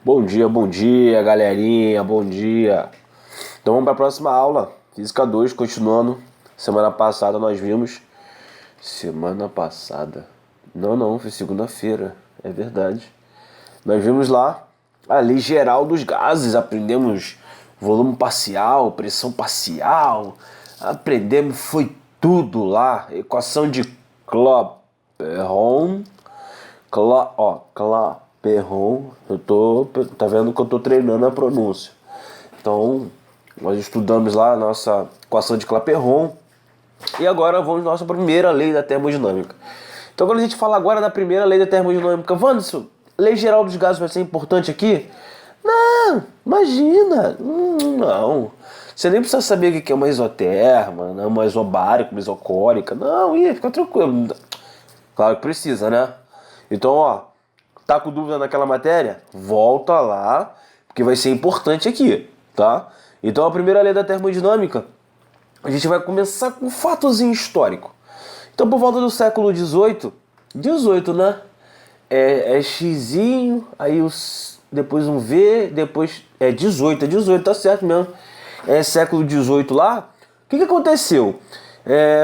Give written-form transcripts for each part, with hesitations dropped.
Bom dia, galerinha, bom dia. Então vamos para a próxima aula, Física 2, continuando. Semana passada nós vimos... Semana passada? Não, foi segunda-feira, é verdade. Nós vimos lá a lei geral dos gases, aprendemos volume parcial, pressão parcial, aprendemos, foi tudo lá, equação de Clapeyron. Clapeyron, tá vendo que eu tô treinando a pronúncia. Então, nós estudamos lá a nossa equação de Clapeyron e agora vamos à nossa primeira lei da termodinâmica. Então, quando a gente fala agora da primeira lei da termodinâmica, Wanderson, lei geral dos gases vai ser importante aqui? Não, imagina, não. Você nem precisa saber o que é uma isoterma, né? Uma isobárica, uma isocórica. Não, fica tranquilo. Claro que precisa, né? Então, ó, tá com dúvida naquela matéria? Volta lá, porque vai ser importante aqui, tá? Então, a primeira lei da termodinâmica, a gente vai começar com um fatozinho histórico. Então, por volta do século XVIII, né? É xizinho, aí depois um V, depois é 18, tá certo mesmo. É século XVIII lá. O que aconteceu?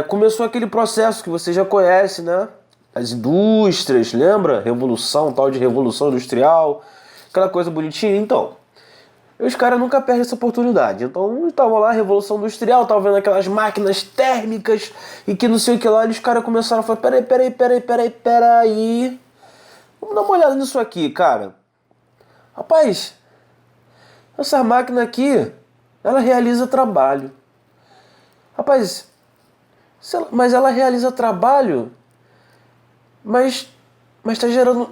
Começou aquele processo que você já conhece, né? As indústrias, lembra? Revolução, tal de revolução industrial, aquela coisa bonitinha. Então, os caras nunca perdem essa oportunidade. Então, estavam lá, revolução industrial, estavam vendo aquelas máquinas térmicas e que não sei o que lá, e os caras começaram a falar, peraí. Vamos dar uma olhada nisso aqui, cara. Rapaz, essa máquina aqui, ela realiza trabalho. Rapaz, mas ela realiza trabalho, mas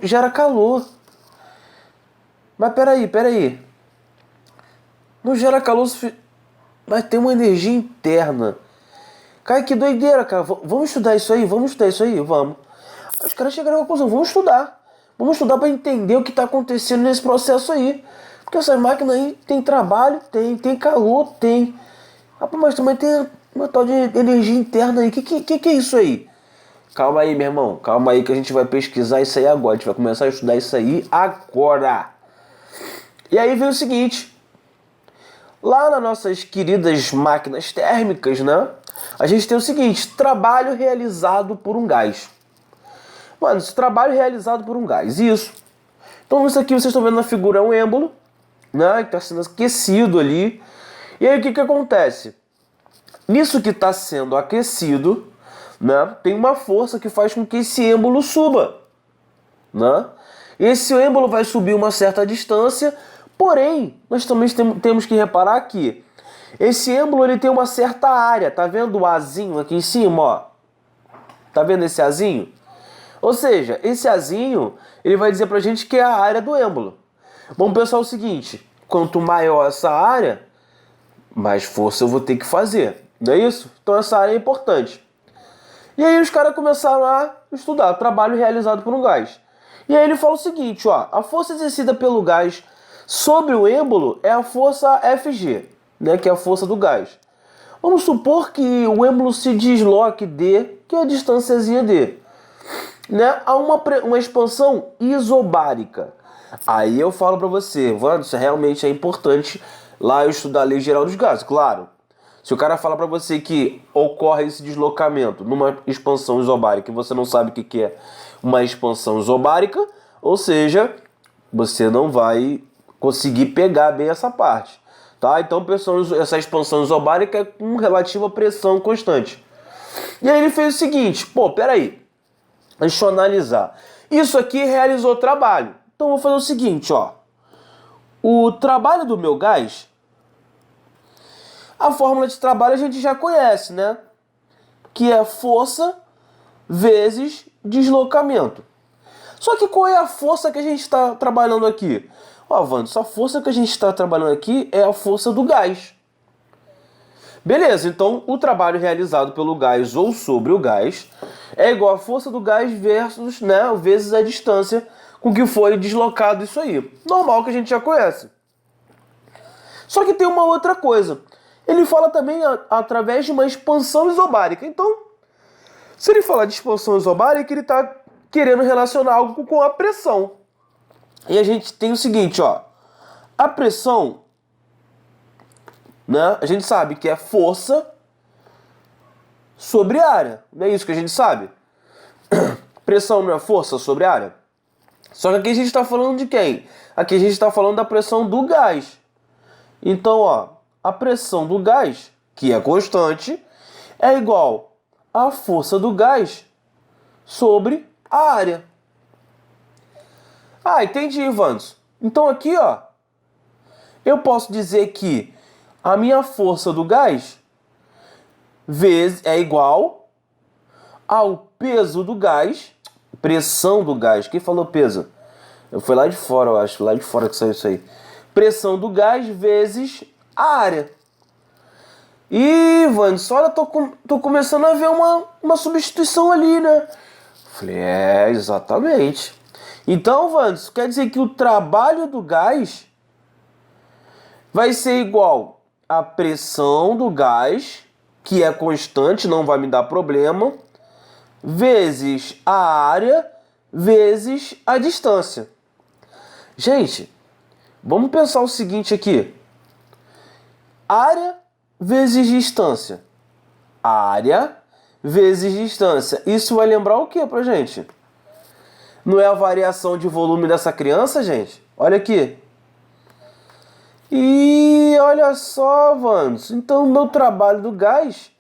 gera calor. Mas peraí. Não gera calor, mas tem uma energia interna. Cara, que doideira, cara. Vamos estudar isso aí? Vamos. Os caras chegaram à conclusão, vamos estudar para entender o que está acontecendo nesse processo aí. Porque essas máquinas aí tem trabalho, tem calor, tem. Rapaz, mas também tem uma tal de energia interna aí. Que é isso aí? Calma aí, meu irmão. Calma aí que a gente vai pesquisar isso aí agora. A gente vai começar a estudar isso aí agora. E aí vem o seguinte. Lá nas nossas queridas máquinas térmicas, né? A gente tem o seguinte. Trabalho realizado por um gás. Mano, esse trabalho realizado por um gás. Isso. Então isso aqui vocês estão vendo na figura é um êmbolo, né? Que está sendo aquecido ali. E aí o que acontece? Nisso que está sendo aquecido, né? Tem uma força que faz com que esse êmbolo suba, né? Esse êmbolo vai subir uma certa distância, porém, nós também temos que reparar que esse êmbolo ele tem uma certa área. Tá vendo o azinho aqui em cima, ó? Tá vendo esse azinho? Ou seja, esse azinho, ele vai dizer pra gente que é a área do êmbolo. Vamos pensar o seguinte, quanto maior essa área, mais força eu vou ter que fazer, não é isso? Então essa área é importante. E aí os caras começaram a estudar trabalho realizado por um gás. E aí ele fala o seguinte, ó, a força exercida pelo gás sobre o êmbolo é a força Fg, né, que é a força do gás. Vamos supor que o êmbolo se desloque D, que é a distânciazinha D. Né, há uma expansão isobárica. Aí eu falo para você, Wanderson, realmente é importante lá eu estudar a lei geral dos gases, claro. Se o cara fala para você que ocorre esse deslocamento numa expansão isobárica e você não sabe o que é uma expansão isobárica, ou seja, você não vai conseguir pegar bem essa parte. Tá? Então essa expansão isobárica é com relativa pressão constante. E aí ele fez o seguinte, peraí. Deixa eu analisar. Isso aqui realizou trabalho. Então vou fazer o seguinte, ó. O trabalho do meu gás, a fórmula de trabalho a gente já conhece, né? Que é força vezes deslocamento. Só que qual é a força que a gente está trabalhando aqui? Ó, Wanderson, a força que a gente está trabalhando aqui é a força do gás. Beleza, então o trabalho realizado pelo gás ou sobre o gás é igual a força do gás versus, né, vezes a distância com que foi deslocado isso aí. Normal que a gente já conhece. Só que tem uma outra coisa. Ele fala também através de uma expansão isobárica. Então, se ele falar de expansão isobárica, ele está querendo relacionar algo com a pressão. E a gente tem o seguinte, ó. A pressão, né, a gente sabe que é força sobre área. Não é isso que a gente sabe? Pressão não é força sobre área? Só que aqui a gente está falando de quem? Aqui a gente está falando da pressão do gás. Então, ó, a pressão do gás, que é constante, é igual à força do gás sobre a área. Ah, entendi, Ivanson. Então aqui, ó, eu posso dizer que a minha força do gás é igual ao peso do gás, pressão do gás. Quem falou peso? Eu fui lá de fora, eu acho, lá de fora que saiu isso aí. Pressão do gás vezes a área. Ih, Vandes, olha, tô começando a ver uma substituição ali, né? Falei, exatamente. Então, Vandes, quer dizer que o trabalho do gás vai ser igual à pressão do gás, que é constante, não vai me dar problema, vezes a área, vezes a distância. Gente, vamos pensar o seguinte aqui. Área vezes distância. Área vezes distância. Isso vai lembrar o que pra gente? Não é a variação de volume dessa criança, gente? Olha aqui. E olha só, Vandos. Então, o meu trabalho do gás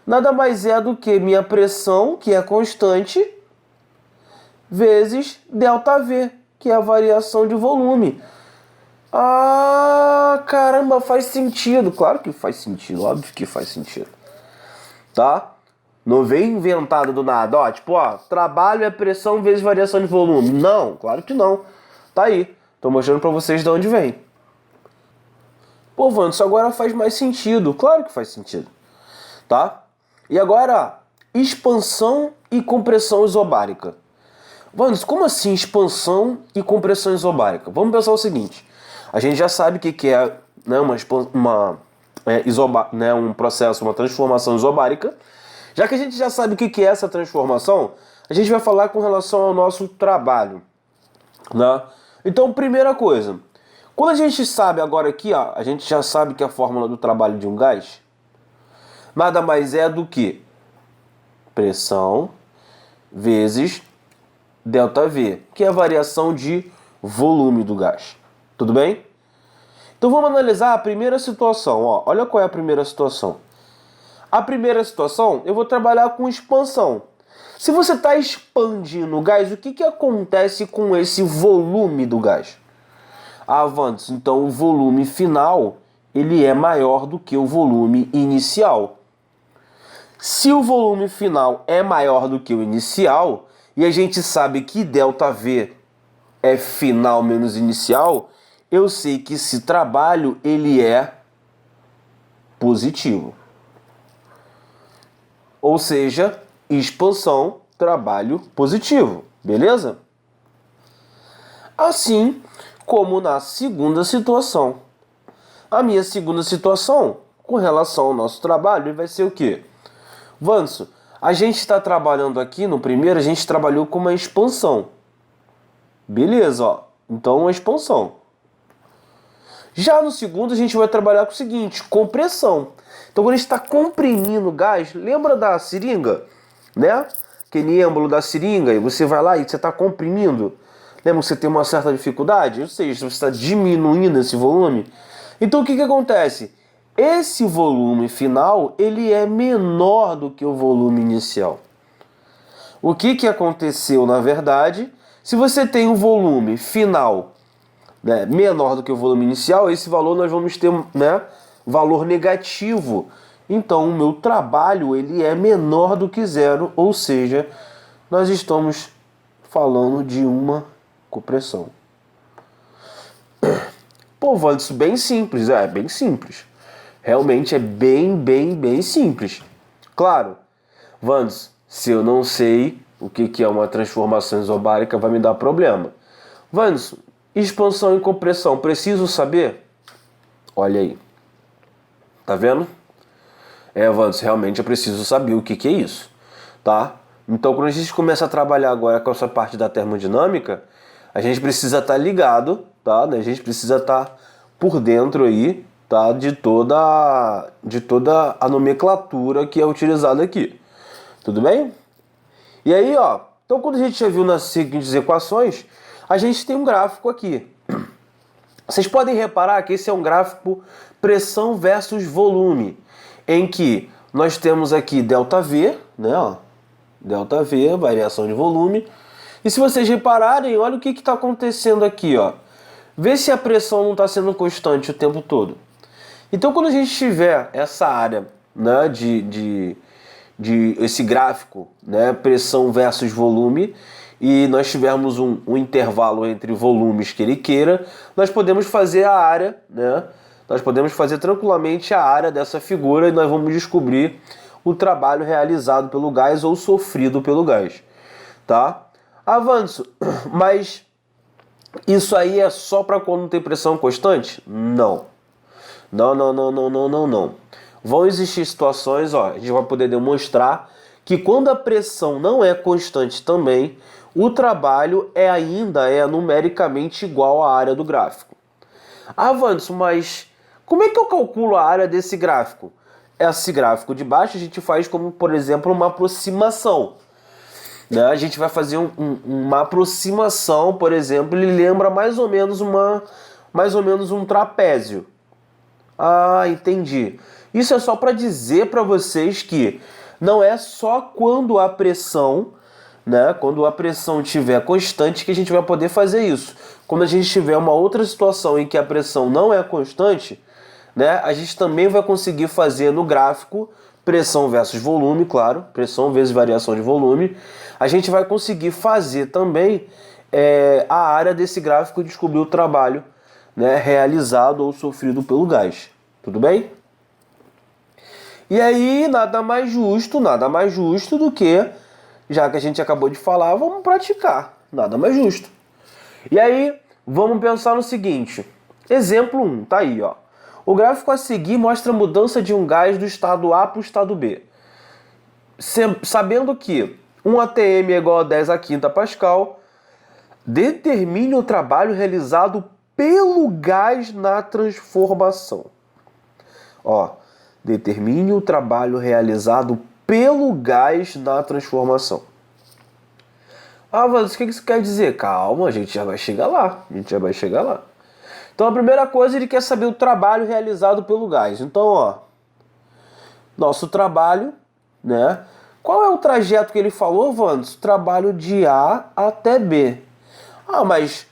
nada mais é do que minha pressão, que é constante, vezes ΔV, que é a variação de volume. Ah, caramba, faz sentido. Claro que faz sentido, óbvio que faz sentido. Tá? Não vem inventado do nada. Ó, tipo, ó, trabalho é pressão vezes variação de volume. Não, claro que não. Tá aí. Tô mostrando pra vocês de onde vem. Pô, Vando, isso agora faz mais sentido. Claro que faz sentido. Tá? E agora, expansão e compressão isobárica. Vando, como assim expansão e compressão isobárica? Vamos pensar o seguinte. A gente já sabe o que é, né, um processo, uma transformação isobárica. Já que a gente já sabe o que é essa transformação, a gente vai falar com relação ao nosso trabalho. Né? Então, primeira coisa. Quando a gente sabe agora aqui, ó, a gente já sabe que a fórmula do trabalho de um gás nada mais é do que pressão vezes ΔV, que é a variação de volume do gás. Tudo bem? Então vamos analisar a primeira situação. Ó. Olha qual é a primeira situação. A primeira situação, eu vou trabalhar com expansão. Se você está expandindo o gás, o que acontece com esse volume do gás? Vandes, então o volume final ele é maior do que o volume inicial. Se o volume final é maior do que o inicial, e a gente sabe que ΔV é final menos inicial, eu sei que esse trabalho ele é positivo. Ou seja, expansão, trabalho positivo, beleza? Assim como na segunda situação. A minha segunda situação, com relação ao nosso trabalho, vai ser o quê? Vanso, a gente está trabalhando aqui, no primeiro, a gente trabalhou com uma expansão. Beleza, ó. Então, uma expansão. Já no segundo, a gente vai trabalhar com o seguinte, compressão. Então, quando a gente está comprimindo o gás, lembra da seringa? Né? Aquele êmbolo da seringa, e você vai lá e você está comprimindo. Lembra que você tem uma certa dificuldade? Ou seja, você está diminuindo esse volume. Então, o que acontece? Esse volume final, ele é menor do que o volume inicial. O que aconteceu, na verdade? Se você tem um volume final, né, menor do que o volume inicial, esse valor nós vamos ter, né, valor negativo. Então, o meu trabalho ele é menor do que zero, ou seja, nós estamos falando de uma compressão. Pô, Valdo, isso bem simples, bem simples. Realmente é bem simples. Claro, Vandes, se eu não sei o que é uma transformação isobárica, vai me dar problema. Vandes, expansão e compressão, preciso saber? Olha aí. Tá vendo? Vandes, realmente eu preciso saber o que é isso. Tá? Então, quando a gente começa a trabalhar agora com essa parte da termodinâmica, a gente precisa estar ligado, tá? A gente precisa estar por dentro aí, tá? De toda a nomenclatura que é utilizada aqui. Tudo bem? E aí, ó, então quando a gente já viu nas seguintes equações, a gente tem um gráfico aqui. Vocês podem reparar que esse é um gráfico pressão versus volume, em que nós temos aqui ΔV, né, ó, ΔV, variação de volume. E se vocês repararem, olha o que está acontecendo aqui, ó. Vê se a pressão não está sendo constante o tempo todo. Então, quando a gente tiver essa área, né, de esse gráfico, né, pressão versus volume, e nós tivermos um intervalo entre volumes que ele queira, nós podemos fazer a área, né, nós podemos fazer tranquilamente a área dessa figura e nós vamos descobrir o trabalho realizado pelo gás ou sofrido pelo gás, tá? Avanço, mas isso aí é só para quando tem pressão constante? Não. Não. Vão existir situações, ó, a gente vai poder demonstrar que quando a pressão não é constante também, o trabalho ainda é numericamente igual à área do gráfico. Avanço, mas como é que eu calculo a área desse gráfico? Esse gráfico de baixo a gente faz como, por exemplo, uma aproximação. Né? A gente vai fazer uma aproximação, por exemplo, ele lembra mais ou menos um trapézio. Ah, entendi. Isso é só para dizer para vocês que não é só quando a pressão, né, quando a pressão estiver constante que a gente vai poder fazer isso. Quando a gente tiver uma outra situação em que a pressão não é constante, né, a gente também vai conseguir fazer no gráfico pressão versus volume, claro, pressão vezes variação de volume. A gente vai conseguir fazer também a área desse gráfico e descobrir o trabalho, né, realizado ou sofrido pelo gás. Tudo bem? E aí, nada mais justo do que, já que a gente acabou de falar, vamos praticar. Nada mais justo. E aí, vamos pensar no seguinte. Exemplo 1, tá aí, ó. O gráfico a seguir mostra a mudança de um gás do estado A para o estado B. Sabendo que 1 atm é igual a 10 a quinta Pascal, determine o trabalho realizado pelo gás na transformação. Ó, determine o trabalho realizado pelo gás na transformação. Ah, mas o que isso quer dizer? Calma, a gente já vai chegar lá. Então a primeira coisa, ele quer saber o trabalho realizado pelo gás. Então, ó, nosso trabalho, né? Qual é o trajeto que ele falou, Vandes? Trabalho de A até B. Ah, mas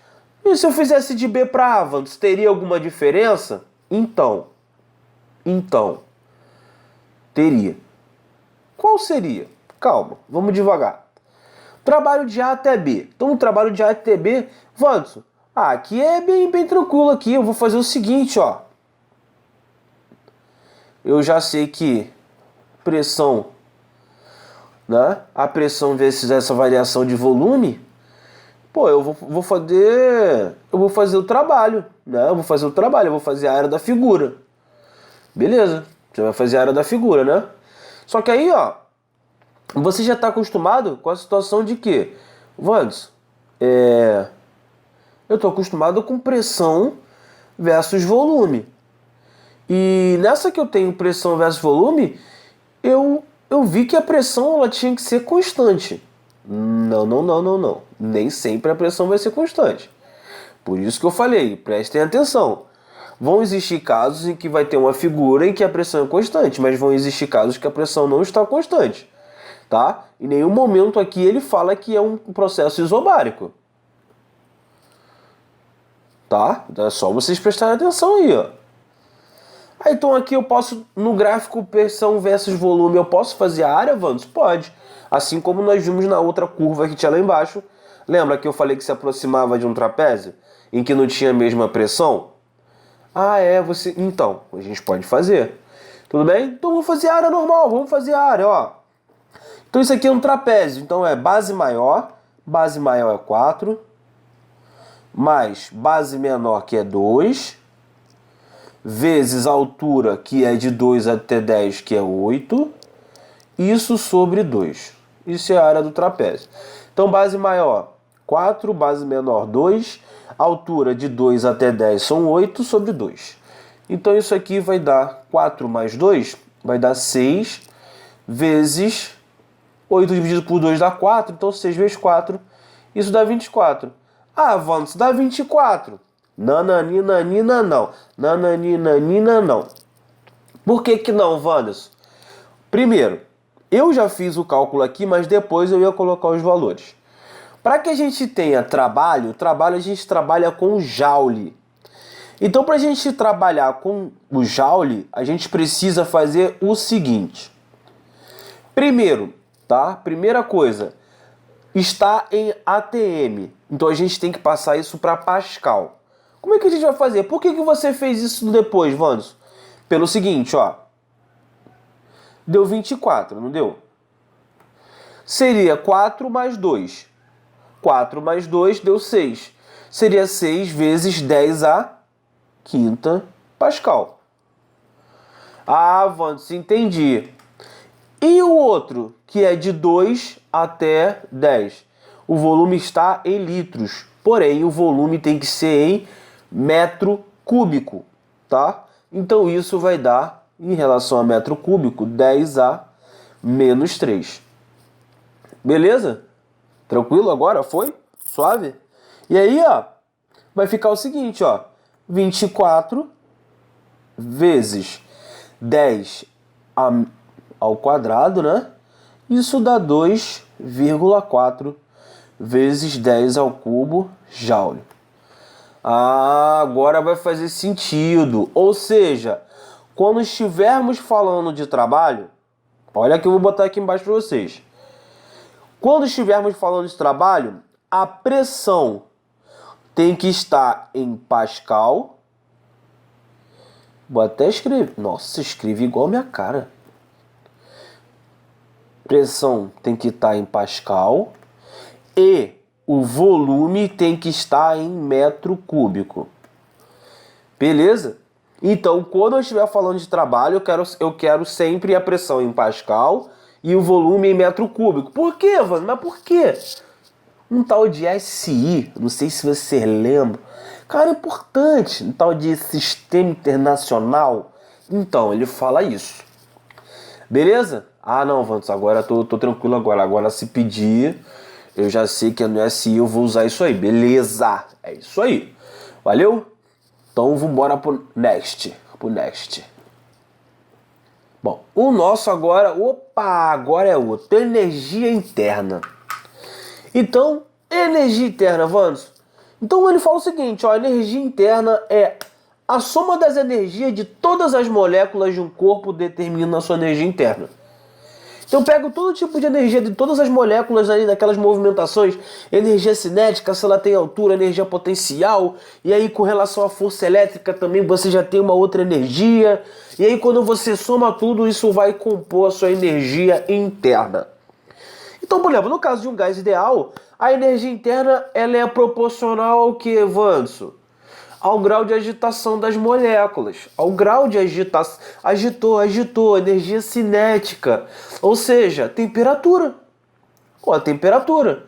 e se eu fizesse de B para A, Vandes, teria alguma diferença? Então, teria. Qual seria? Calma, vamos devagar. Trabalho de A até B. Então, o trabalho de A até B, Vandes, aqui é bem tranquilo aqui. Eu vou fazer o seguinte, ó. Eu já sei que pressão, né? A pressão vezes essa variação de volume, pô, eu vou fazer o trabalho, né? Eu vou fazer a área da figura. Beleza, você vai fazer a área da figura, né? Só que aí, ó, você já está acostumado com a situação de que, Vandes, eu estou acostumado com pressão versus volume. E nessa que eu tenho pressão versus volume, eu vi que a pressão ela tinha que ser constante. Não. Nem sempre a pressão vai ser constante. Por isso que eu falei, prestem atenção. Vão existir casos em que vai ter uma figura em que a pressão é constante, mas vão existir casos que a pressão não está constante. Tá? Em nenhum momento aqui ele fala que é um processo isobárico. Tá? Então é só vocês prestarem atenção aí, ó. Então aqui eu posso, no gráfico pressão versus volume, eu posso fazer a área, Vandes? Pode. Assim como nós vimos na outra curva que tinha lá embaixo. Lembra que eu falei que se aproximava de um trapézio? Em que não tinha a mesma pressão? Então, a gente pode fazer. Tudo bem? Então vamos fazer a área normal, vamos fazer a área, ó. Então isso aqui é um trapézio, então é base maior é 4, mais base menor que é 2, vezes a altura que é de 2 até 10 que é 8, isso sobre 2. Isso é a área do trapézio. Então base maior 4, base menor 2, altura de 2 até 10 são 8 sobre 2. Então isso aqui vai dar 4 mais 2, vai dar 6 vezes 8 dividido por 2 dá 4, então 6 vezes 4, isso dá 24. Ah, Vando, isso dá 24. Nananina não. Nananina não. Por que que não, Wanderson? Primeiro, eu já fiz o cálculo aqui, mas depois eu ia colocar os valores. Para que a gente tenha trabalho a gente trabalha com joule. Então, para a gente trabalhar com o joule, a gente precisa fazer o seguinte. Primeiro, tá? Primeira coisa, está em ATM. Então, a gente tem que passar isso para Pascal. Como é que a gente vai fazer? Por que que você fez isso depois, Wanderson? Pelo seguinte, ó. Deu 24, não deu? Seria 4 mais 2. 4 mais 2 deu 6. Seria 6 vezes 10 a quinta Pascal. Ah, Wanderson, entendi. E o outro, que é de 2 até 10? O volume está em litros. Porém, o volume tem que ser em metro cúbico, tá? Então, isso vai dar, em relação a metro cúbico, 10 a menos 3. Beleza? Tranquilo agora? Foi? Suave? E aí, ó, vai ficar o seguinte, ó. 24 vezes 10 ao quadrado, né? Isso dá 2,4 vezes 10 ao cubo joule. Ah, agora vai fazer sentido. Ou seja, quando estivermos falando de trabalho, olha que eu vou botar aqui embaixo para vocês. Quando estivermos falando de trabalho, a pressão tem que estar em Pascal. Vou até escrever. Nossa, escrevi igual a minha cara. Pressão tem que estar em Pascal. E o volume tem que estar em metro cúbico. Beleza? Então, quando eu estiver falando de trabalho, eu quero sempre a pressão em Pascal e o volume em metro cúbico. Por quê, Vando? Mas por quê? Um tal de SI, não sei se você lembra. Cara, é importante. Um tal de Sistema Internacional. Então, ele fala isso. Beleza? Ah, não, Vando, agora tô tranquilo agora. Agora, se pedir, eu já sei que no SI eu vou usar isso aí. Beleza? É isso aí. Valeu? Então, vamos embora pro next. Bom, o nosso agora... Opa, agora é outro. Energia interna. Então, energia interna, Wanderson. Então, ele fala o seguinte, ó. Energia interna é a soma das energias de todas as moléculas de um corpo determina a sua energia interna. Então, eu pego todo tipo de energia de todas as moléculas aí daquelas movimentações, energia cinética, se ela tem altura, energia potencial, e aí com relação à força elétrica também você já tem uma outra energia, e aí quando você soma tudo, isso vai compor a sua energia interna. Então, por exemplo, no caso de um gás ideal, a energia interna ela é proporcional ao que, Wanderson? Ao grau de agitação das moléculas, ao grau de agitação, agitou, energia cinética, ou seja, temperatura. A temperatura.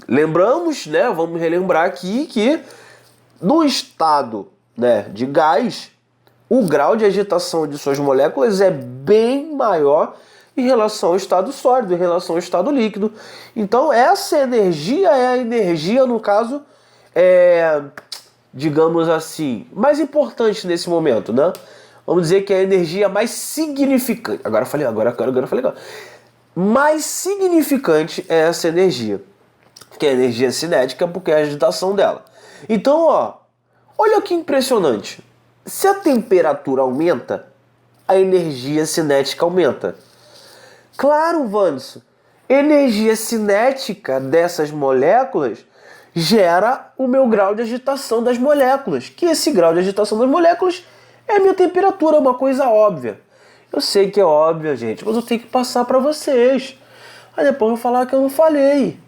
Lembramos, né, vamos relembrar aqui que no estado, né, de gás, o grau de agitação de suas moléculas é bem maior em relação ao estado sólido, em relação ao estado líquido. Então, essa energia é a energia, no caso, digamos assim, mais importante nesse momento, né? Vamos dizer que é a energia mais significante. Agora eu falei. Mais significante é essa energia, que é a energia cinética, porque é a agitação dela. Então, ó, olha que impressionante. Se a temperatura aumenta, a energia cinética aumenta. Claro, Wanderson, energia cinética dessas moléculas gera o meu grau de agitação das moléculas, que esse grau de agitação das moléculas é a minha temperatura, uma coisa óbvia. Eu sei que é óbvia, gente, mas eu tenho que passar para vocês. Aí depois eu vou falar que eu não falei.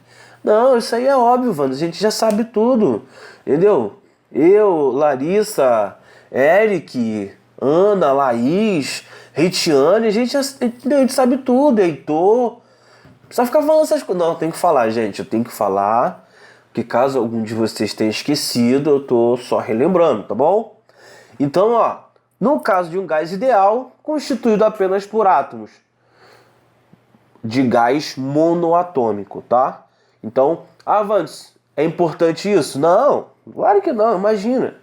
Não, isso aí é óbvio, Vando, a gente já sabe tudo, entendeu? Eu, Larissa, Eric, Ana, Laís, Ritiane, a gente sabe tudo, Heitor. Não precisa ficar falando essas coisas. Não, eu tenho que falar, gente, eu tenho que falar. que caso algum de vocês tenha esquecido, eu tô só relembrando, tá bom? Então, ó, no caso de um gás ideal, constituído apenas por átomos de gás monoatômico, tá? Então, Vantes, é importante isso? Não, claro que não, imagina.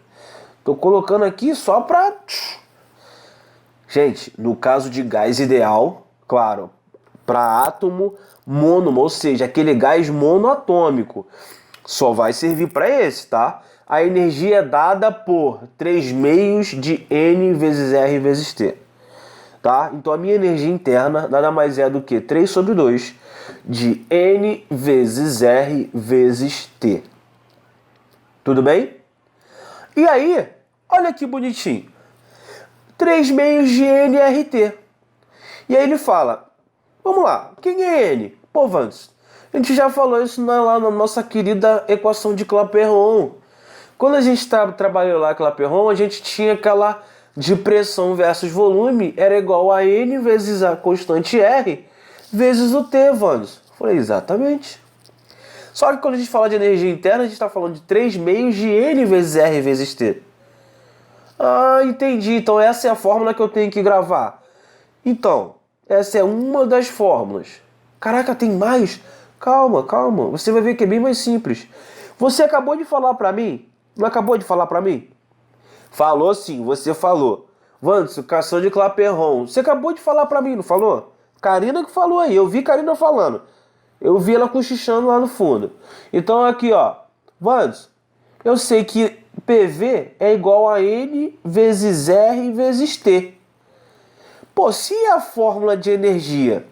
Tô colocando aqui só pra... Gente, no caso de gás ideal, claro, para átomo monômero, ou seja, aquele gás monoatômico, só vai servir para esse, tá? A energia é dada por 3 meios de N vezes R vezes T, tá? Então a minha energia interna nada mais é do que 3 sobre 2 de N vezes R vezes T. Tudo bem? E aí, olha que bonitinho. 3 meios de nRT. E aí ele fala, vamos lá, quem é N? Pô, Vantes, a gente já falou isso lá na nossa querida equação de Clapeyron. Quando a gente trabalhou lá Clapeyron, a gente tinha aquela de pressão versus volume, era igual a N vezes a constante R vezes o T, Vantes. Falei, exatamente. Só que quando a gente fala de energia interna, a gente está falando de 3 meios de N vezes R vezes T. Ah, entendi. Então essa é a fórmula que eu tenho que gravar. Então, essa é uma das fórmulas. Caraca, tem mais? Calma, calma. Você vai ver que é bem mais simples. Você acabou de falar pra mim? Não acabou de falar pra mim? Falou sim, você falou. Vantes, equação de Clapeyron. Você acabou de falar pra mim, não falou? Karina que falou aí. Eu vi Karina falando. Eu vi ela cochichando lá no fundo. Então aqui, ó. Vantes, eu sei que PV é igual a N vezes R vezes T. Pô, se a fórmula de energia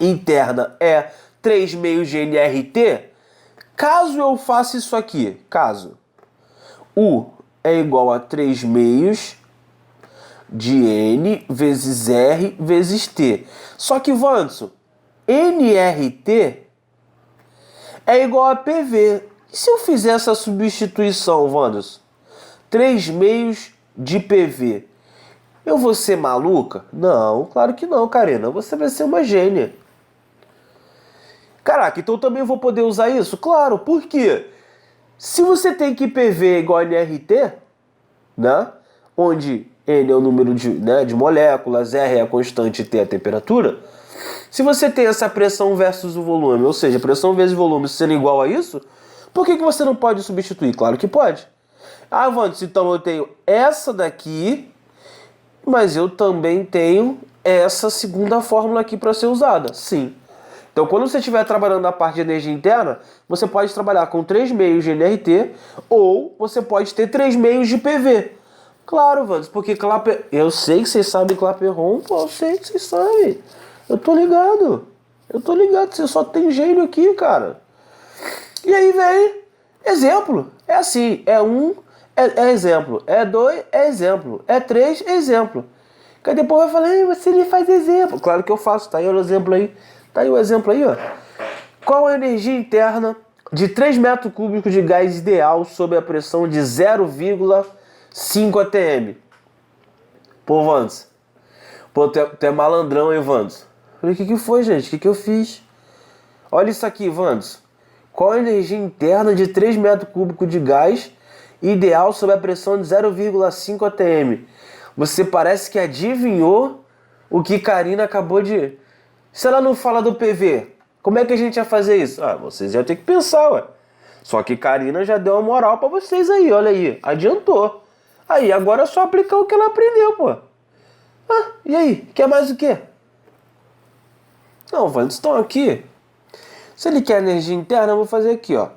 interna é 3 meios de nRT, caso eu faça isso aqui, caso U é igual a 3 meios de N vezes R vezes T. Só que, Vantes, nRT é igual a PV. E se eu fizer essa substituição, Vantes? 3 meios de PV. Eu vou ser maluca? Não, claro que não, Karina. Você vai ser uma gênia. Caraca, então eu também vou poder usar isso? Claro, por quê? Se você tem que PV é igual a nRT, né? Onde N é o número de moléculas, R é a constante e T é a temperatura. Se você tem essa pressão versus o volume, ou seja, pressão vezes volume sendo igual a isso, por que você não pode substituir? Claro que pode. Ah, Vantes, então eu tenho essa daqui, mas eu também tenho essa segunda fórmula aqui para ser usada. Sim. Então, quando você estiver trabalhando na parte de energia interna, você pode trabalhar com 3 meios de nRT ou você pode ter 3 meios de PV. Claro, Vantes, porque eu sei que vocês sabem Clapeyron, pô, eu sei que vocês sabem. Eu tô ligado. Você só tem gênio aqui, cara. E aí vem exemplo. É assim, é exemplo. É 2, é exemplo. É 3, é exemplo. Aí depois vai falar, você nem faz exemplo. Claro que eu faço, tá aí o exemplo aí. Tá aí o exemplo aí, ó. Qual a energia interna de 3 metros cúbicos de gás ideal sob a pressão de 0,5 atm? Pô, Vantes. Pô, tu é malandrão, hein, Vantes? Falei, o que foi, gente? O que eu fiz? Olha isso aqui, Vantes. Qual a energia interna de 3 metros cúbicos de gás ideal sob a pressão de 0,5 atm? Você parece que adivinhou o que Karina acabou de... Se ela não fala do PV, como é que a gente ia fazer isso? Ah, vocês iam ter que pensar, ué. Só que Karina já deu uma moral pra vocês aí, olha aí. Adiantou. Aí, agora é só aplicar o que ela aprendeu, pô. Ah, e aí? Quer mais o quê? Não, Vantes, estão aqui. Se ele quer energia interna, eu vou fazer aqui, ó.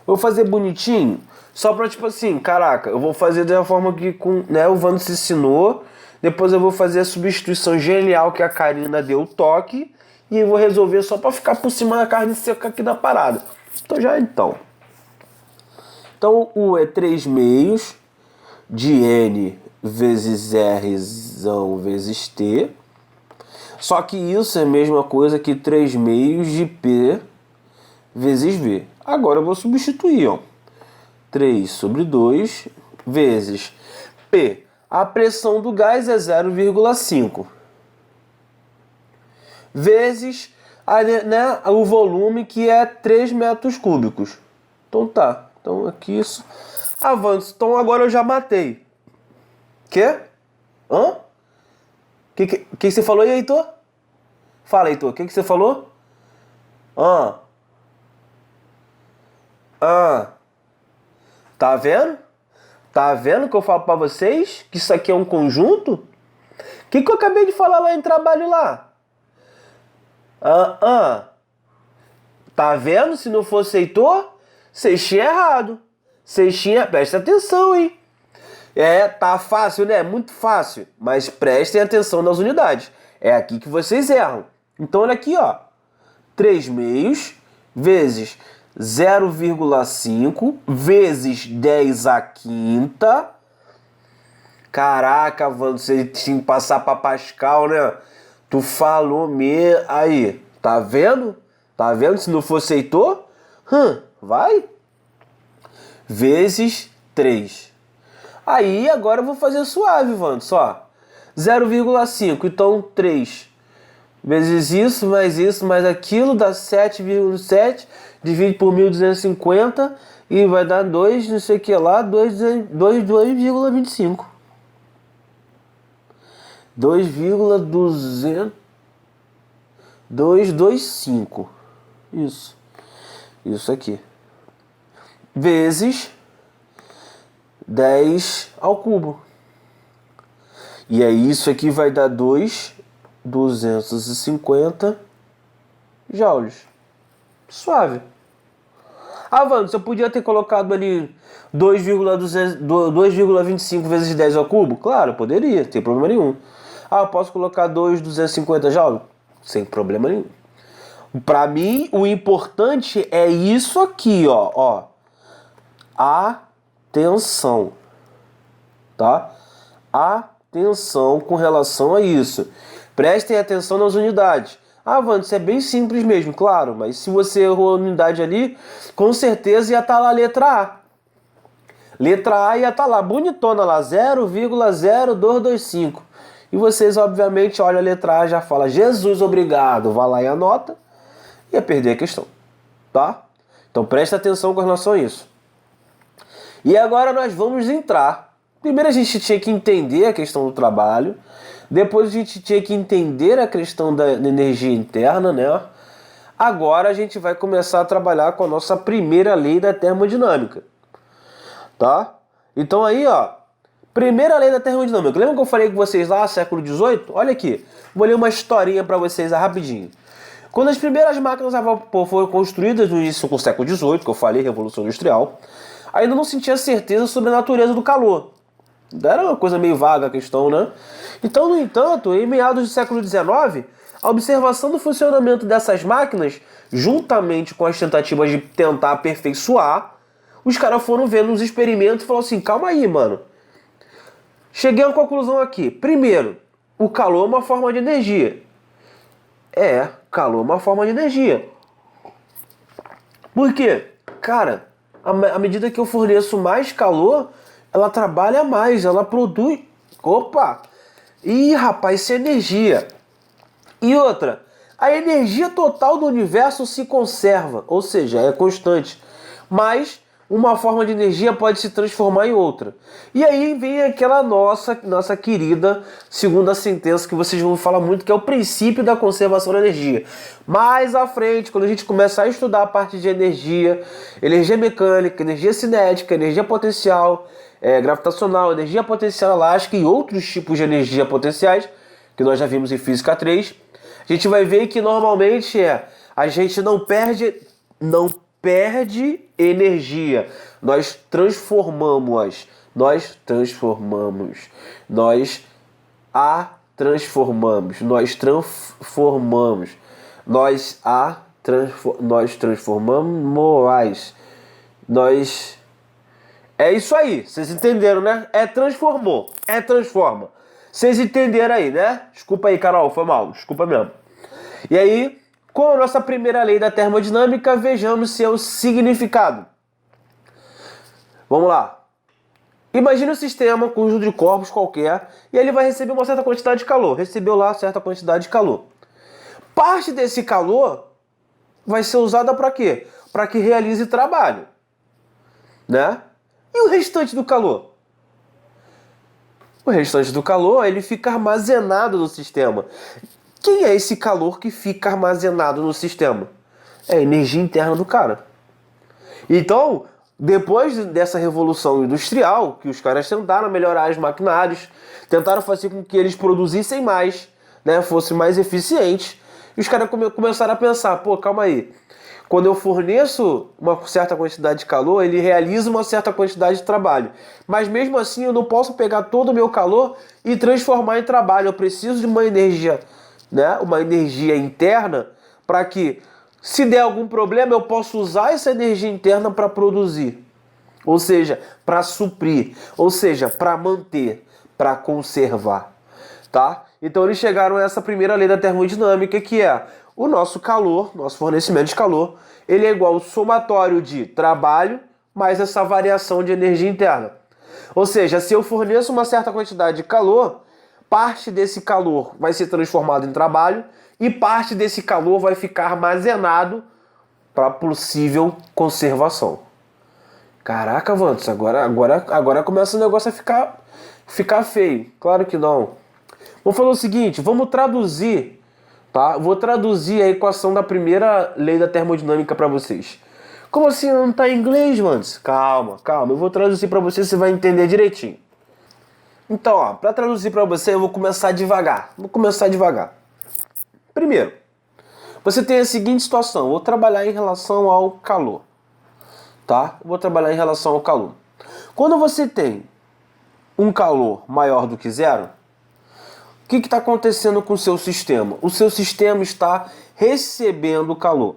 Vou fazer bonitinho, só pra, tipo assim, caraca, eu vou fazer da forma que o Vantes ensinou. Depois eu vou fazer a substituição genial que a Karina deu o toque. E eu vou resolver só pra ficar por cima da carne seca aqui da parada. Então, U é 3 meios de N vezes R vezes T. Só que isso é a mesma coisa que 3 meios de P vezes V. Agora eu vou substituir, ó. 3 sobre 2 vezes P. A pressão do gás é 0,5. Vezes né, o volume que é 3 metros cúbicos. Então tá. Então aqui isso. Avanço. Então agora eu já matei. Quê? Hã? Que você falou aí, Heitor? Fala, Heitor. O que você falou? Tá vendo? Tá vendo que eu falo pra vocês que isso aqui é um conjunto? O que eu acabei de falar lá em trabalho lá? Tá vendo? Se não fosse Heitor, vocês tinham errado. Presta atenção, hein? Tá fácil, né? Muito fácil. Mas prestem atenção nas unidades. É aqui que vocês erram. Então, olha aqui, ó. 3 meios vezes 0,5 vezes 10 à quinta. Caraca, mano, você tinha que passar pra Pascal, né? Tu falou mesmo. Aí, tá vendo? Tá vendo? Se não fosse Heitor, vai. Vezes 3. Aí, agora eu vou fazer suave, mano, só. 0,5, então 3 vezes isso, mais aquilo, dá 7,7, divide por 1.250 e vai dar 2, não sei o que lá, 2,25. 2,225. Isso aqui. Vezes 10 ao cubo. E aí isso aqui vai dar 250 joules. Suave. Wanda, você podia ter colocado ali 2,25 vezes 10 ao cubo? Claro, poderia, não tem problema nenhum. Eu posso colocar 2,250 joules? Sem problema nenhum. Para mim, o importante é isso aqui, ó. Atenção. Tá? Atenção com relação a isso. Prestem atenção nas unidades. Wanda, isso é bem simples mesmo, claro, mas se você errou a unidade ali, com certeza ia estar lá a letra A. Letra A ia estar lá, bonitona lá, 0,0225. E vocês, obviamente, olham a letra A e já falam, Jesus, obrigado, vai lá e anota, ia perder a questão, tá? Então presta atenção com relação a isso. E agora nós vamos entrar. Primeiro a gente tinha que entender a questão do trabalho, depois a gente tinha que entender a questão da energia interna, né? Agora a gente vai começar a trabalhar com a nossa primeira lei da termodinâmica, tá? Então aí, ó, primeira lei da termodinâmica. Lembra que eu falei com vocês lá, século XVIII? Olha aqui, vou ler uma historinha para vocês rapidinho. Quando as primeiras máquinas a vapor foram construídas no início do século XVIII, que eu falei, Revolução Industrial, ainda não sentia certeza sobre a natureza do calor. Era uma coisa meio vaga a questão, né? Então, no entanto, em meados do século XIX, a observação do funcionamento dessas máquinas, juntamente com as tentativas de tentar aperfeiçoar, os caras foram vendo os experimentos e falaram assim, calma aí, mano. Cheguei a uma conclusão aqui. Primeiro, o calor é uma forma de energia. Calor é uma forma de energia. Por quê? Cara, à medida que eu forneço mais calor, ela trabalha mais, ela produz... Opa! Ih, rapaz, isso é energia. E outra, a energia total do universo se conserva, ou seja, é constante. Mas uma forma de energia pode se transformar em outra. E aí vem aquela nossa querida segunda sentença que vocês vão falar muito, que é o princípio da conservação da energia. Mais à frente, quando a gente começar a estudar a parte de energia mecânica, energia cinética, energia potencial, gravitacional, energia potencial elástica e outros tipos de energia potenciais, que nós já vimos em Física 3, a gente vai ver que normalmente a gente não perde energia. Nós transformamos. Nós É isso aí, vocês entenderam, né? Transforma. Vocês entenderam aí, né? Desculpa aí, Carol, foi mal, desculpa mesmo. E aí, com a nossa primeira lei da termodinâmica, vejamos seu significado. Vamos lá. Imagine um sistema, um conjunto de corpos qualquer, e ele vai receber uma certa quantidade de calor. Recebeu lá certa quantidade de calor. Parte desse calor vai ser usada para quê? Para que realize trabalho, né? E o restante do calor? O restante do calor, ele fica armazenado no sistema. Quem é esse calor que fica armazenado no sistema? É a energia interna do cara. Então, depois dessa revolução industrial, que os caras tentaram melhorar os maquinários, tentaram fazer com que eles produzissem mais, né, fossem mais eficientes, e os caras começaram a pensar, pô, calma aí, quando eu forneço uma certa quantidade de calor, ele realiza uma certa quantidade de trabalho. Mas mesmo assim eu não posso pegar todo o meu calor e transformar em trabalho. Eu preciso de uma energia, né, uma energia interna para que, se der algum problema, eu possa usar essa energia interna para produzir. Ou seja, para suprir. Ou seja, para manter, para conservar. Tá? Então eles chegaram a essa primeira lei da termodinâmica, que é o nosso calor, nosso fornecimento de calor, ele é igual ao somatório de trabalho mais essa variação de energia interna. Ou seja, se eu forneço uma certa quantidade de calor, parte desse calor vai ser transformado em trabalho e parte desse calor vai ficar armazenado para possível conservação. Caraca, Vantos, agora começa o negócio a ficar feio. Claro que não. Vamos fazer o seguinte, vamos traduzir, tá? Vou traduzir a equação da primeira lei da termodinâmica para vocês. Como assim não tá em inglês, Vantos? Calma, eu vou traduzir para você, você vai entender direitinho. Então, ó, para traduzir para você, eu vou começar devagar. Primeiro, você tem a seguinte situação, vou trabalhar em relação ao calor, tá? Quando você tem um calor maior do que zero, o que está acontecendo com o seu sistema? O seu sistema está recebendo calor,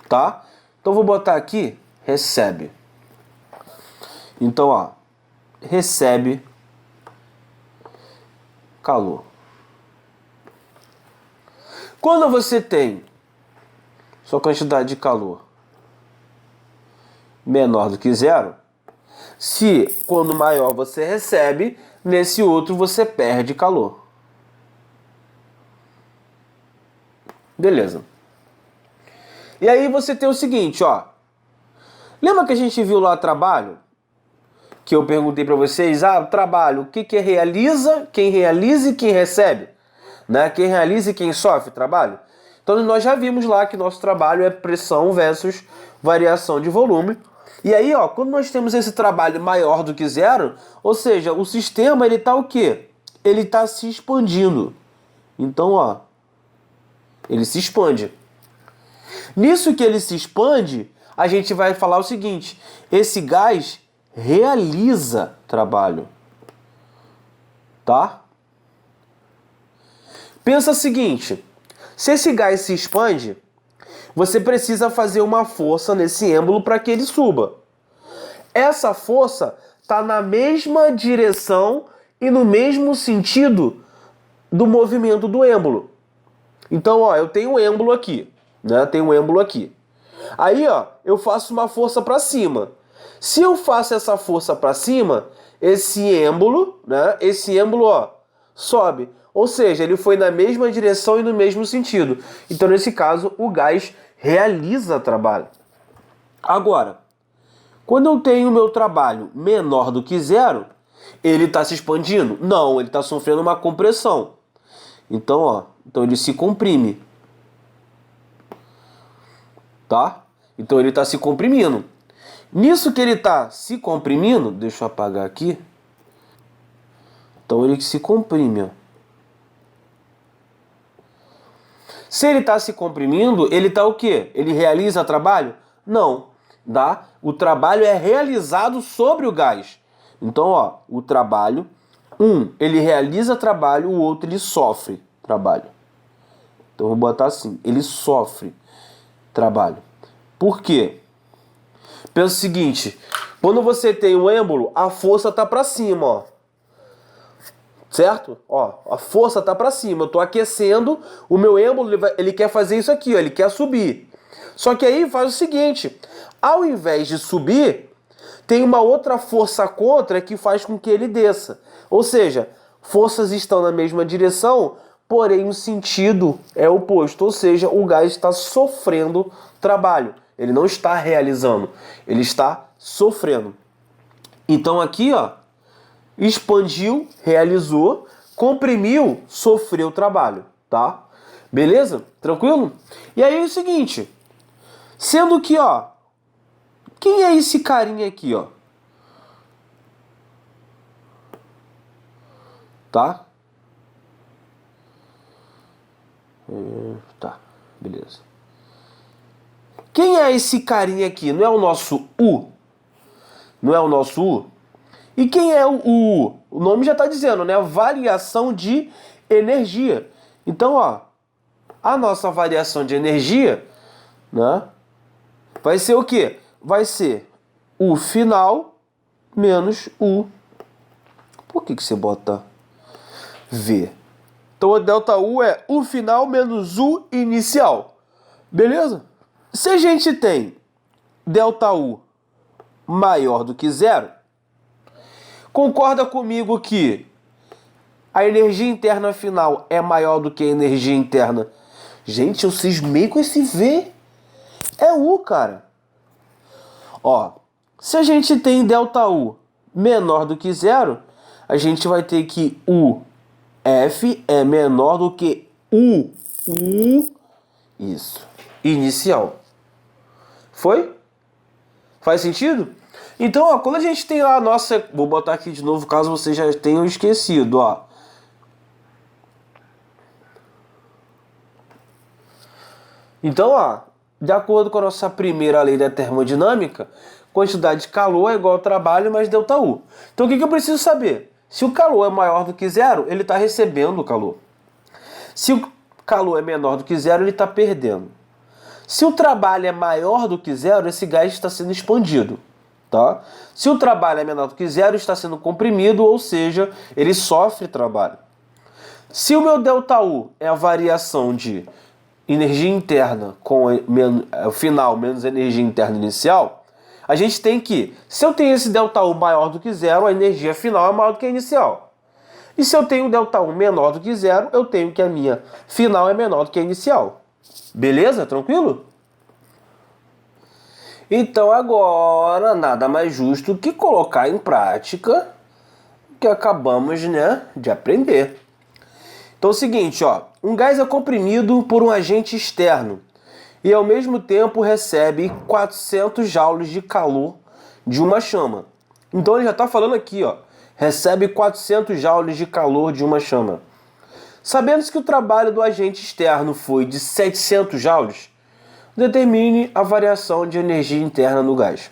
tá? Então vou botar aqui, recebe. Então, ó, recebe calor. Quando você tem sua quantidade de calor menor do que zero, se quando maior você recebe, nesse outro você perde calor. Beleza. E aí você tem o seguinte, ó. Lembra que a gente viu lá trabalho? Que eu perguntei para vocês, trabalho, o que é realiza, quem realiza e quem recebe? Né? Quem realiza e quem sofre trabalho? Então nós já vimos lá que nosso trabalho é pressão versus variação de volume. E aí, ó, quando nós temos esse trabalho maior do que zero, ou seja, o sistema ele tá o quê? Ele está se expandindo. Então, ó, ele se expande. Nisso que ele se expande, a gente vai falar o seguinte, esse gás realiza trabalho. Tá? Pensa o seguinte, se esse gás se expande, você precisa fazer uma força nesse êmbolo para que ele suba. Essa força está na mesma direção e no mesmo sentido do movimento do êmbolo. Então, ó, eu tenho um êmbolo aqui, né? Aí, ó, eu faço uma força para cima. Se eu faço essa força para cima, esse êmbolo, né? Ó, sobe. Ou seja, ele foi na mesma direção e no mesmo sentido. Então, nesse caso, o gás realiza trabalho. Agora, quando eu tenho o meu trabalho menor do que zero, ele está se expandindo? Não, ele está sofrendo uma compressão. Então, ó, ele se comprime. Tá? Então ele está se comprimindo. Nisso que ele está se comprimindo, deixa eu apagar aqui. Então ele se comprime, ó. Se ele está se comprimindo, ele está o quê? Ele realiza trabalho? Não. Tá? O trabalho é realizado sobre o gás. Então, ó, o trabalho, ele realiza trabalho, o outro ele sofre trabalho. Então, vou botar assim, ele sofre trabalho. Por quê? Pensa o seguinte, quando você tem um êmbolo, a força está para cima, ó. Certo? Ó, a força está para cima, eu estou aquecendo, o meu êmbolo ele quer fazer isso aqui, ó, ele quer subir. Só que aí faz o seguinte, ao invés de subir, tem uma outra força contra que faz com que ele desça. Ou seja, forças estão na mesma direção, porém o sentido é oposto, ou seja, o gás está sofrendo trabalho. Ele não está realizando, ele está sofrendo. Então aqui, ó, expandiu, realizou, comprimiu, sofreu trabalho, tá? Beleza? Tranquilo? E aí é o seguinte, sendo que, ó, quem é esse carinha aqui, ó? Tá? Tá, beleza. Quem é esse carinha aqui? Não é o nosso U? Não é o nosso U? E quem é o U? O nome já está dizendo, né? Variação de energia. Então, ó, a nossa variação de energia, né? Vai ser o quê? Vai ser U final menos U. Por que você bota V? Então, o ΔU é U final menos U inicial. Beleza? Se a gente tem ΔU maior do que zero, concorda comigo que a energia interna final é maior do que a energia interna? Gente, eu cismei com esse V. É U, cara. Ó, se a gente tem ΔU menor do que zero, a gente vai ter que UF é menor do que U. Isso. Inicial. Foi? Faz sentido? Então, ó, quando a gente tem lá a nossa... Vou botar aqui de novo, caso vocês já tenham esquecido, ó. Então, ó, de acordo com a nossa primeira lei da termodinâmica, quantidade de calor é igual ao trabalho mais ΔU. Então, o que eu preciso saber? Se o calor é maior do que zero, ele está recebendo o calor. Se o calor é menor do que zero, ele está perdendo. Se o trabalho é maior do que zero, esse gás está sendo expandido. Tá? Se o trabalho é menor do que zero, está sendo comprimido, ou seja, ele sofre trabalho. Se o meu ΔU é a variação de energia interna com o final menos energia interna inicial, a gente tem que, se eu tenho esse ΔU maior do que zero, a energia final é maior do que a inicial. E se eu tenho ΔU menor do que zero, eu tenho que a minha final é menor do que a inicial. Beleza? Tranquilo? Então agora, nada mais justo que colocar em prática o que acabamos, né, de aprender. Então é o seguinte, ó, um gás é comprimido por um agente externo e ao mesmo tempo recebe 400 joules de calor de uma chama. Então ele já está falando aqui, ó, recebe 400 joules de calor de uma chama. Sabendo que o trabalho do agente externo foi de 700 joules, determine a variação de energia interna no gás.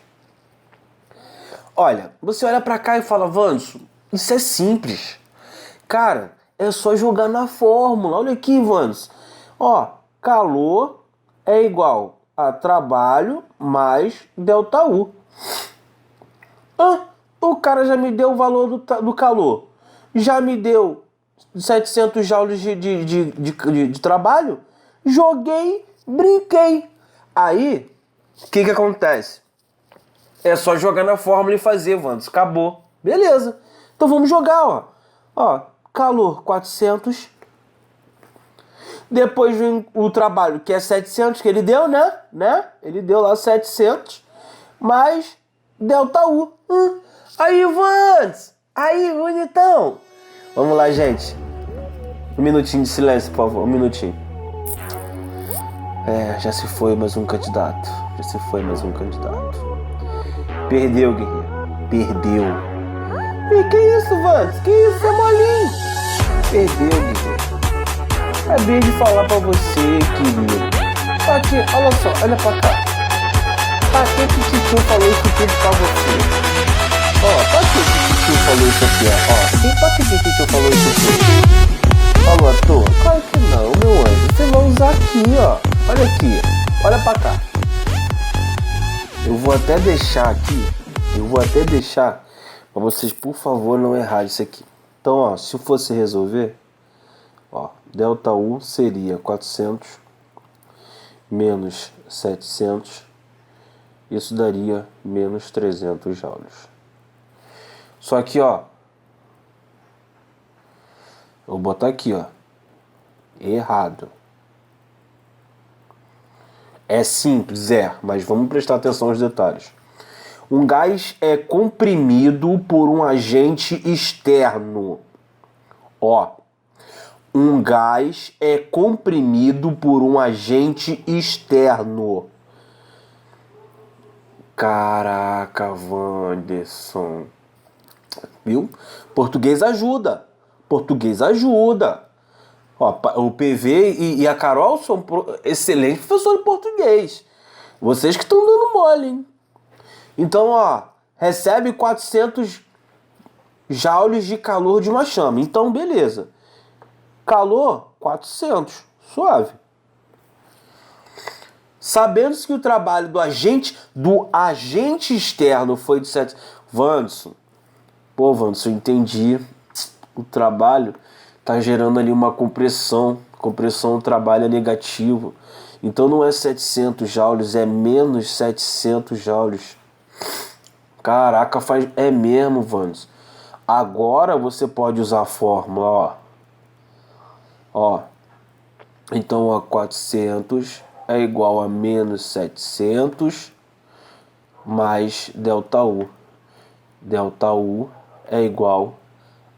Olha, você olha para cá e fala, Vanso, isso é simples. Cara, é só jogar na fórmula. Olha aqui, Vanso. Ó, calor é igual a trabalho mais ΔU. O cara já me deu o valor do calor. Já me deu 700 joules de trabalho. Joguei, brinquei. Aí, o que acontece? É só jogar na fórmula e fazer, Vandos. Acabou. Beleza. Então vamos jogar, ó. Ó, calor 400. Depois vem o trabalho, que é 700, que ele deu, né? Ele deu lá 700. Mais ΔU. Aí, Vandos. Aí, bonitão. Vamos lá, gente. Um minutinho de silêncio, por favor. Um minutinho. Já se foi mais um candidato. Já se foi mais um candidato. Perdeu, guerreiro. Perdeu. E que isso, Vantos? Que isso, é molinho? Perdeu, guerreiro. Acabei de falar pra você, querido. Aqui, olha só, olha pra cá. Pra que o Titio falou isso tudo pra você? Ó, pra que o Titio falou isso aqui, ó? Pra que o Titio falou isso aqui? Falou à toa? Claro que não, meu anjo. Você vai usar aqui, ó. Olha aqui, olha pra cá. Eu vou até deixar aqui. Pra vocês, por favor, não errarem isso aqui. Então, ó, se fosse resolver, ó, ΔU seria 400 menos 700. Isso daria menos 300 joules. Só que, ó, eu vou botar aqui, ó. Errado. É simples, mas vamos prestar atenção aos detalhes. Um gás é comprimido por um agente externo. Ó, um gás é comprimido por um agente externo. Caraca, Wanderson. Viu? Português ajuda. Português ajuda. Ó, o PV e a Carol são excelentes professores de português. Vocês que estão dando mole, hein? Então, ó, recebe 400 joules de calor de uma chama. Então, beleza. Calor, 400. Suave. Sabendo-se que o trabalho do agente externo foi de 7... Wanderson, eu entendi. O trabalho tá gerando ali uma compressão. Compressão do trabalho é negativo. Então não é 700 joules, é menos 700 joules. Caraca, é mesmo, Wanderson. Agora você pode usar a fórmula, ó. Então, ó, 400 é igual a menos 700 mais ΔU. ΔU é igual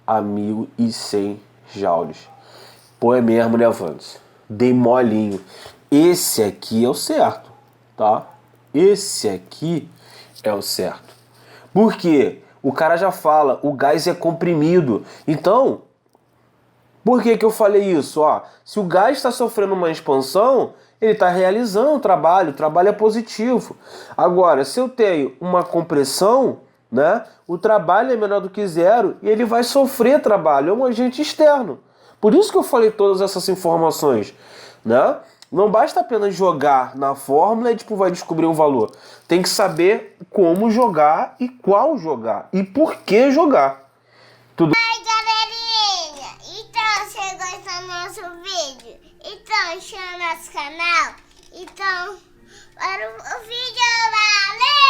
a 1.100 joules. Pô, é mesmo, né, Wanderson? Dei molinho. Esse aqui é o certo, tá? Esse aqui é o certo. Por quê? O cara já fala, o gás é comprimido. Então, por que eu falei isso? Ó, se o gás está sofrendo uma expansão, ele está realizando o trabalho é positivo. Agora, se eu tenho uma compressão, né, o trabalho é menor do que zero e ele vai sofrer trabalho, é um agente externo. Por isso que eu falei todas essas informações, né? Não basta apenas jogar na fórmula e vai descobrir um valor. Tem que saber como jogar e qual jogar e por que jogar. Tudo. Ai, galerinha! Então, você gostou do nosso vídeo? Então, inscreva no nosso canal. Então, para o vídeo, valeu!